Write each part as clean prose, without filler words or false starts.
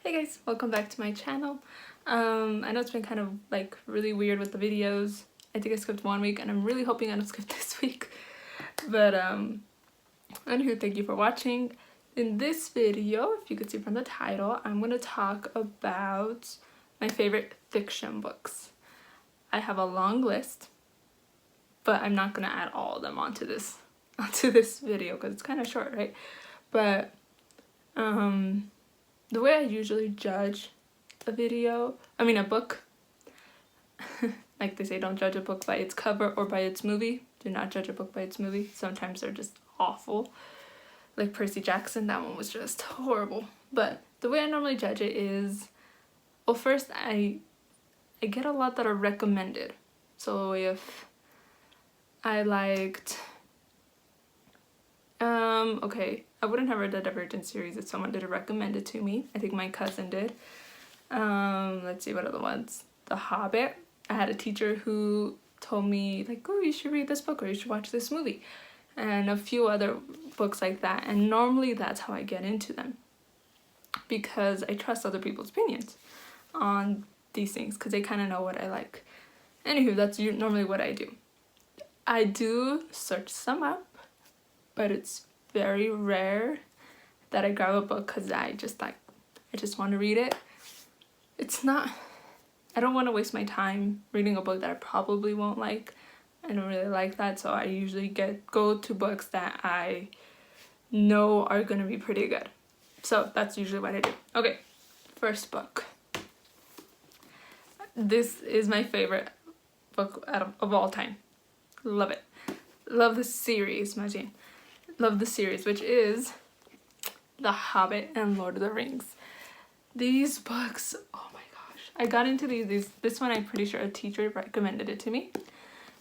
Hey guys, welcome back to my channel. I know it's been kind of like really weird with the videos. I think I skipped 1 week and I'm really hoping I don't skip this week. But anywho, thank you for watching. In this video, if you could see from the title, I'm going to talk about my favorite fiction books. I have a long list, but I'm not going to add all of them onto this video because it's kind of short, right? But the way I usually judge a book, like they say, don't judge a book by its cover or by its movie. Do not judge a book by its movie. Sometimes they're just awful. Like Percy Jackson, that one was just horrible. But the way I normally judge it is, well, first I get a lot that are recommended. So if I liked, okay, I wouldn't have read the Divergent series if someone didn't recommend it to me. I think my cousin did. Let's see, what other ones? The Hobbit. I had a teacher who told me, like, oh, you should read this book or you should watch this movie. And a few other books like that. And normally that's how I get into them. Because I trust other people's opinions on these things. Because they kind of know what I like. Anywho, that's normally what I do. I do search some up. But it's very rare that I grab a book because I just want to read it. I don't want to waste my time reading a book that I probably won't like. I don't really like that, so I usually go to books that I know are going to be pretty good. So that's usually what I do. Okay, first book. This is my favorite book of all time. Love it. Love the series, imagine. Love the series, which is The Hobbit and Lord of the Rings. These books, oh my gosh. I got into this one, I'm pretty sure a teacher recommended it to me.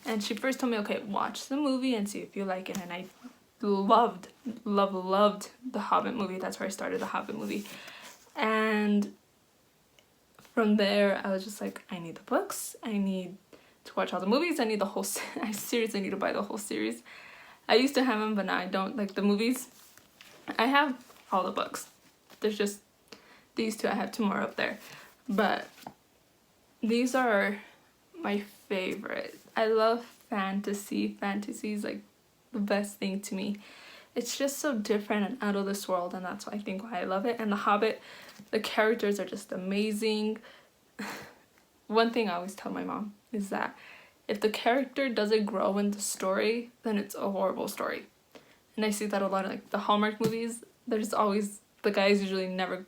And she first told me, okay, watch the movie and see if you like it. And I loved the Hobbit movie. That's where I started the Hobbit movie. And from there, I was just like, I need the books. I need to watch all the movies. I need the whole series. I need to buy the whole series. I used to have them, but now I don't. Like the movies, I have all the books. There's just these two. I have 2 more up there. But these are my favorite. I love fantasy. Fantasy is like the best thing to me. It's just so different and out of this world, and that's why I love it. And The Hobbit, the characters are just amazing. One thing I always tell my mom is that if the character doesn't grow in the story, then it's a horrible story. And I see that a lot of like the Hallmark movies. There's always, the guys usually never,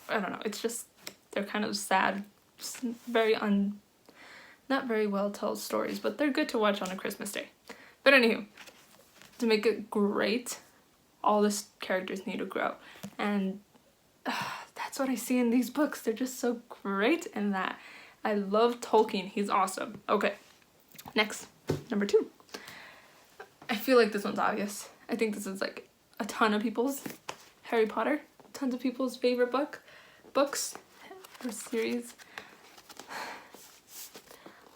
I don't know, it's just, they're kind of sad, just not very well told stories, but they're good to watch on a Christmas day. But anywho, to make it great, all the characters need to grow. And that's what I see in these books. They're just so great in that. I love Tolkien. He's awesome. Okay. Next, number 2. I feel like this one's obvious. I think this is like a ton of people's, Harry Potter, tons of people's favorite books or series.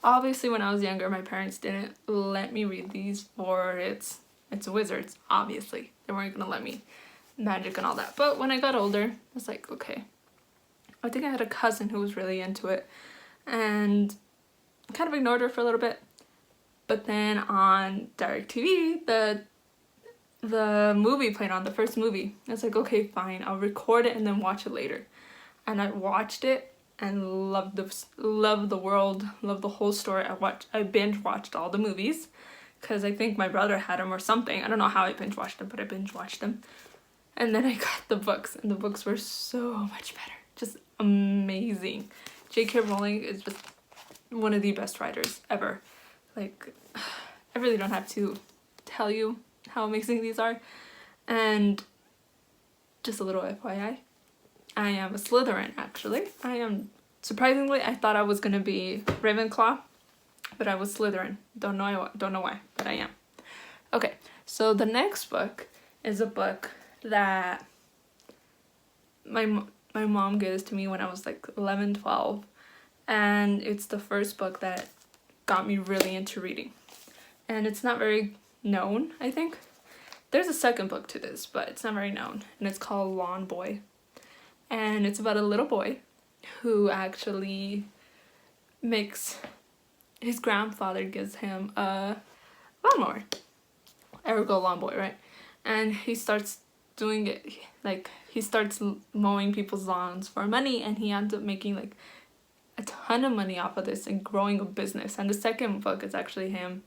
Obviously, when I was younger, my parents didn't let me read these for it's wizards, obviously. They weren't gonna let me magic and all that. But when I got older, I was like, okay. I think I had a cousin who was really into it and kind of ignored her for a little bit. But then on DirecTV, the movie played on, the first movie. I was like, okay, fine, I'll record it and then watch it later. And I watched it and loved the world, loved the whole story. I binge watched all the movies because I think my brother had them or something. I don't know how I binge watched them, but I binge watched them. And then I got the books, and the books were so much better. Just amazing. J.K. Rowling is just one of the best writers ever. Like, I really don't have to tell you how amazing these are. And just a little FYI, I am a Slytherin, actually. Surprisingly, I thought I was gonna be Ravenclaw, but I was Slytherin. Don't know why, but I am. Okay, so the next book is a book that my mom gave to me when I was like 11, 12. And it's the first book that got me really into reading. And it's not very known, I think. There's a second book to this, but it's not very known. And it's called Lawn Boy. and it's about a little boy who actually makes, his grandfather gives him a lawnmower, ergo lawn boy, right? And he starts doing it, like he starts mowing people's lawns for money, and he ends up making like a ton of money off of this and growing a business. And the second book is actually him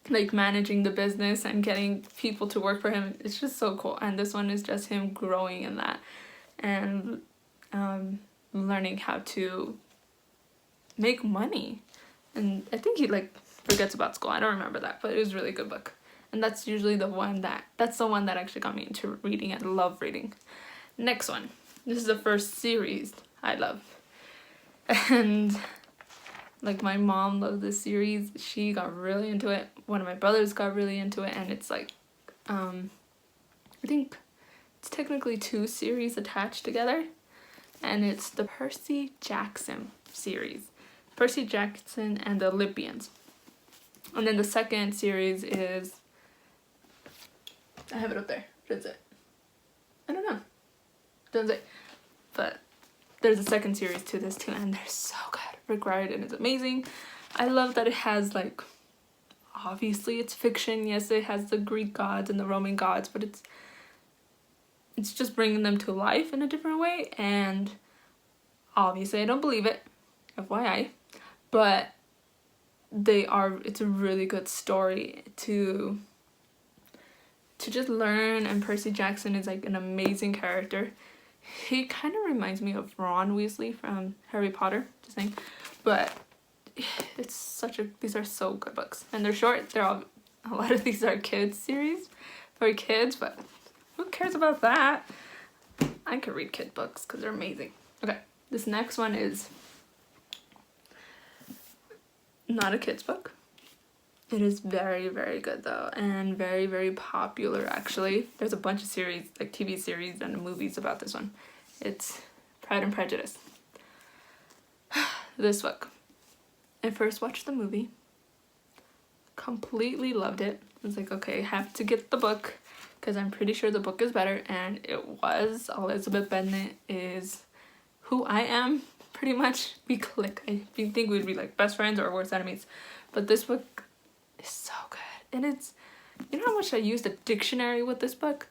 like managing the business and getting people to work for him. It's just so cool. And this one is just him growing in that and learning how to make money. And I think he like forgets about school. I don't remember that, but it was a really good book. And that's usually the one that actually got me into reading and love reading. Next one. This is the first series I love. And like my mom loved this series. She got really into it. One of my brothers got really into it, and it's like I think it's technically 2 series attached together, and it's the Percy Jackson series. Percy Jackson and the Olympians. And then the second series is, I have it up there. What is it? I don't know. Doesn't say. But there's a second series to this too, and they're so good. Rick Riordan is amazing. I love that it has like, obviously it's fiction. Yes, it has the Greek gods and the Roman gods, but it's just bringing them to life in a different way. And obviously I don't believe it, FYI, but it's a really good story to just learn. And Percy Jackson is like an amazing character. He kind of reminds me of Ron Weasley from Harry Potter, just saying. But it's these are so good books, and they're short. A lot of these are kids series for kids, but who cares about that? I could read kid books because they're amazing. Okay, this next one is not a kid's book. It is very, very good though, and very, very popular actually. There's a bunch of series, like TV series and movies about this one. It's Pride and Prejudice. This book. I first watched the movie. Completely loved it. I was like, okay, I have to get the book because I'm pretty sure the book is better, and it was. Elizabeth Bennet is who I am, pretty much. We click. I think we'd be like best friends or worst enemies. But this book is so good. And it's, you know how much I used a dictionary with this book?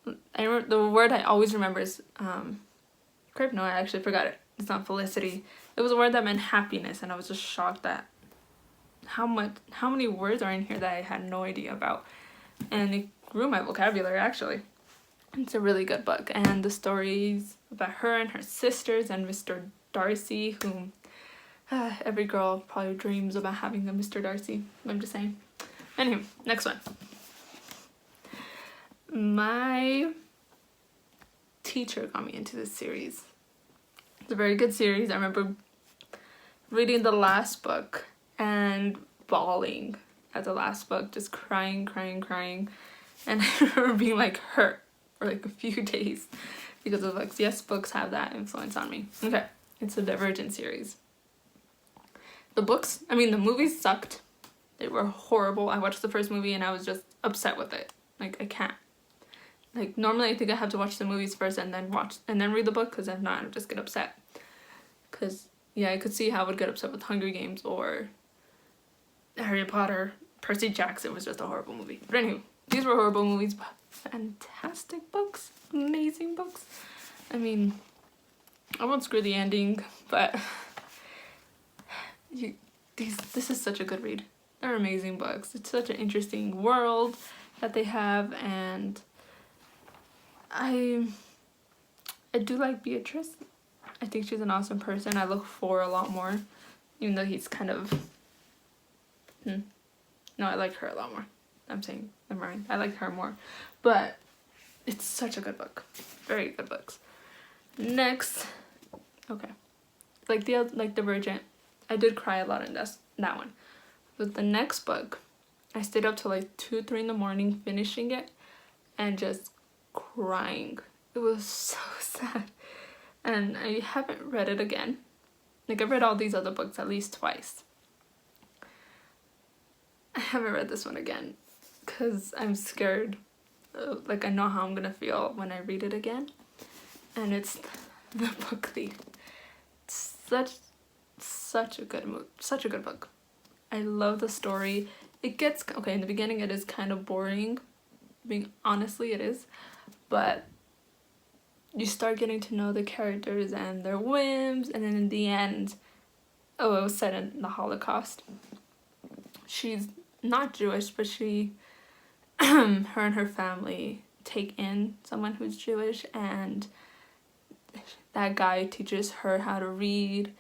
The word I always remember is crap, no, I actually forgot it. It's not felicity. It was a word that meant happiness, and I was just shocked at how many words are in here that I had no idea about. And it grew my vocabulary actually. It's a really good book, and the stories about her and her sisters and Mr. Darcy, whom every girl probably dreams about having a Mr. Darcy. I'm just saying. Anyway, next one. My teacher got me into this series. It's a very good series. I remember reading the last book and bawling at the last book, just crying. And I remember being like hurt for like a few days because of books. Yes, books have that influence on me. Okay, it's a Divergent series. The movies sucked. They were horrible. I watched the first movie and I was just upset with it. Like, I can't. Like, normally I think I have to watch the movies first and then read the book, because if not, I would just get upset. Because, yeah, I could see how I would get upset with Hunger Games or Harry Potter. Percy Jackson was just a horrible movie. But anyway, these were horrible movies, but fantastic books. Amazing books. I mean, I won't screw the ending, but this is such a good read. They're amazing books. It's such an interesting world that they have, and I do like Beatrice. I think she's an awesome person. I look for a lot more, even though he's kind of no, I like her a lot more. I'm saying, never mind, I like her more, but it's such a good book. Very good books. Next, okay, like Divergent, I did cry a lot in that one. But the next book, I stayed up till like 2-3 in the morning finishing it and just crying. It was so sad. And I haven't read it again. Like, I've read all these other books at least twice. I haven't read this one again because I'm scared like I know how I'm gonna feel when I read it again. And it's The Book Thief. It's such a good book. I love the story. It gets, okay, in the beginning it is kind of boring, honestly it is, but you start getting to know the characters and their whims, and then in the end, oh, it was set in the Holocaust. She's not Jewish, but she, her and her family take in someone who's Jewish, and that guy teaches her how to read,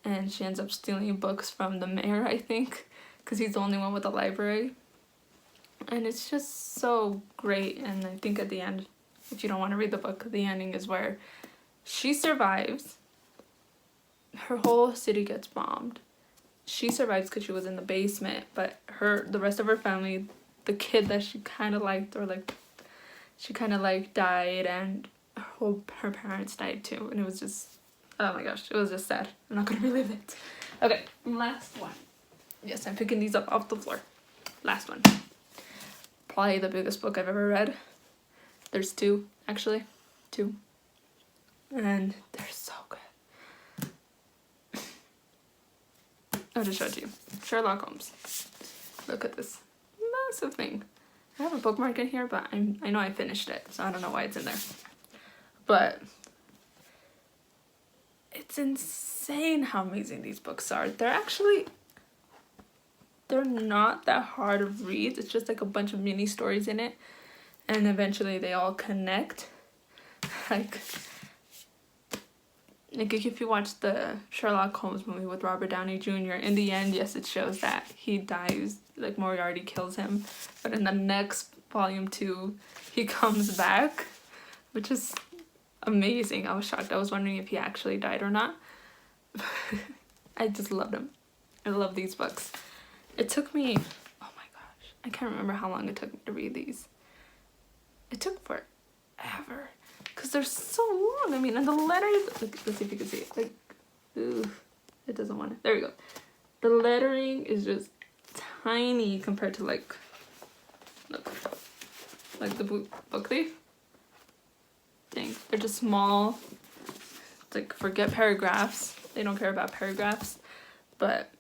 and she ends up stealing books from the mayor, I think, because he's the only one with a library. And it's just so great. And I think at the end, if you don't want to read the book, the ending is where she survives. Her whole city gets bombed. She survives because she was in the basement, but the rest of her family, the kid that she kind of liked, or like she kind of like, died, and her parents died too, and it was just, oh my gosh, it was just sad. I'm not gonna relive it. Okay, last one. Yes, I'm picking these up off the floor. Last one. Probably the biggest book I've ever read. There's two, actually. Two. And they're so good. I'll just show it to you. Sherlock Holmes. Look at this massive thing. I have a bookmark in here, but I know I finished it, so I don't know why it's in there. But it's insane how amazing these books are. They're not that hard to read. It's just like a bunch of mini stories in it, and eventually they all connect. Like if you watch the Sherlock Holmes movie with Robert Downey Jr., in the end, yes, it shows that he dies, like Moriarty kills him, but in the next volume 2, he comes back, which is amazing. I was shocked. I was wondering if he actually died or not. I just loved him. I love these books. It took me, oh my gosh, I can't remember how long it took me to read these. It took forever, because they're so long. I mean, and the letters, like, let's see if you can see it. Like, ooh, it doesn't want to. There we go. The lettering is just tiny compared to, like, look, like the Book Thief. Dang, they're just small. It's like, forget paragraphs. They don't care about paragraphs. But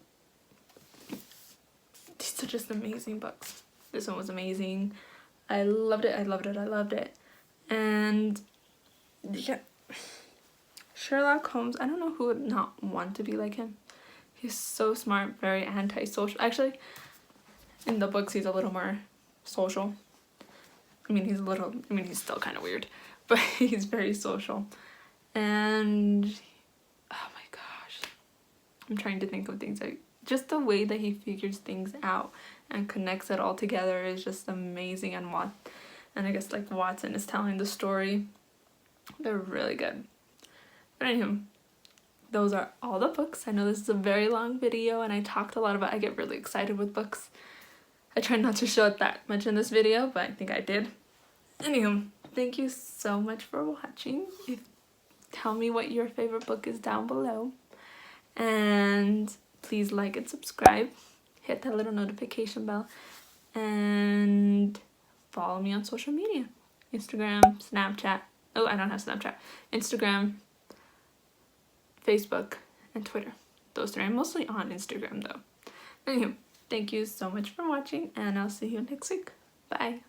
these are just amazing books. This one was amazing. I loved it. I loved it. I loved it. And yeah, Sherlock Holmes, I don't know who would not want to be like him. He's so smart, very antisocial. Actually, in the books, he's a little more social. He's still kind of weird, but he's very social. And oh my gosh, I'm trying to think of things. Like, just the way that he figures things out and connects it all together is just amazing. And I guess like Watson is telling the story. They're really good. But anyway, those are all the books. I know this is a very long video and I talked a lot about, I get really excited with books. I try not to show it that much in this video, but I think I did. Anywho, thank you so much for watching. Tell me what your favorite book is down below. And please like and subscribe. Hit that little notification bell. And follow me on social media. Instagram, Snapchat. Oh, I don't have Snapchat. Instagram, Facebook, and Twitter. Those three. I'm mostly on Instagram though. Anywho, thank you so much for watching, and I'll see you next week. Bye.